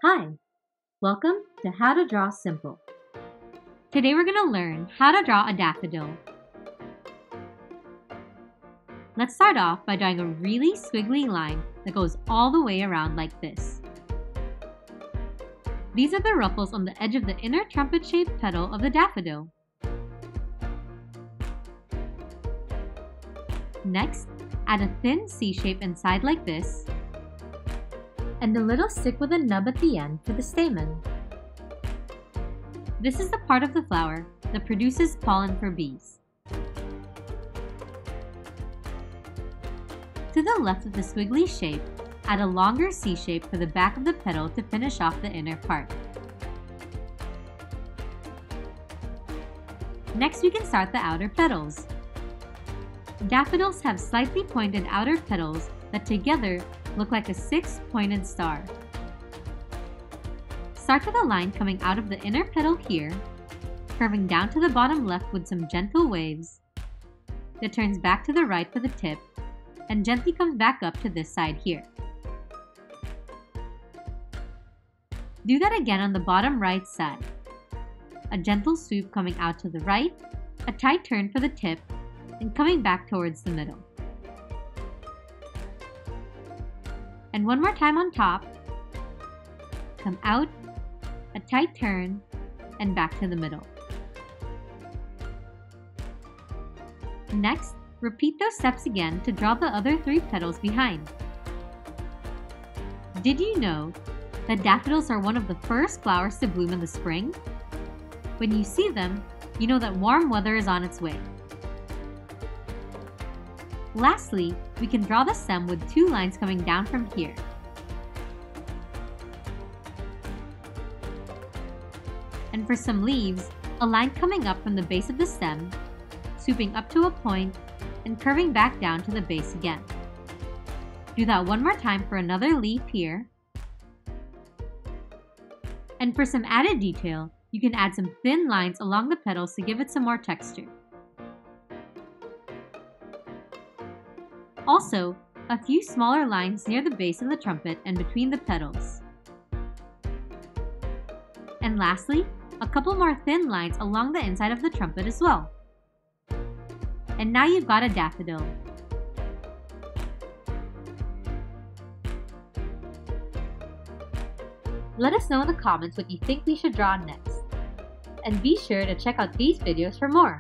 Hi, welcome to How to Draw Simple. Today we're going to learn how to draw a daffodil. Let's start off by drawing a really squiggly line that goes all the way around like this. These are the ruffles on the edge of the inner trumpet-shaped petal of the daffodil. Next, add a thin C shape inside like this, and a little stick with a nub at the end for the stamen. This is the part of the flower that produces pollen for bees. To the left of the squiggly shape, add a longer C shape for the back of the petal to finish off the inner part. Next, we can start the outer petals. Daffodils have slightly pointed outer petals that together look like a six-pointed star. Start with a line coming out of the inner petal here, curving down to the bottom left with some gentle waves, that turns back to the right for the tip, and gently comes back up to this side here. Do that again on the bottom right side. A gentle swoop coming out to the right, a tight turn for the tip, and coming back towards the middle. And one more time on top, come out, a tight turn, and back to the middle. Next, repeat those steps again to draw the other three petals behind. Did you know that daffodils are one of the first flowers to bloom in the spring? When you see them, you know that warm weather is on its way. Lastly, we can draw the stem with two lines coming down from here. And for some leaves, a line coming up from the base of the stem, swooping up to a point, and curving back down to the base again. Do that one more time for another leaf here. And for some added detail, you can add some thin lines along the petals to give it some more texture. Also, a few smaller lines near the base of the trumpet and between the petals. And lastly, a couple more thin lines along the inside of the trumpet as well. And now you've got a daffodil. Let us know in the comments what you think we should draw next. And be sure to check out these videos for more.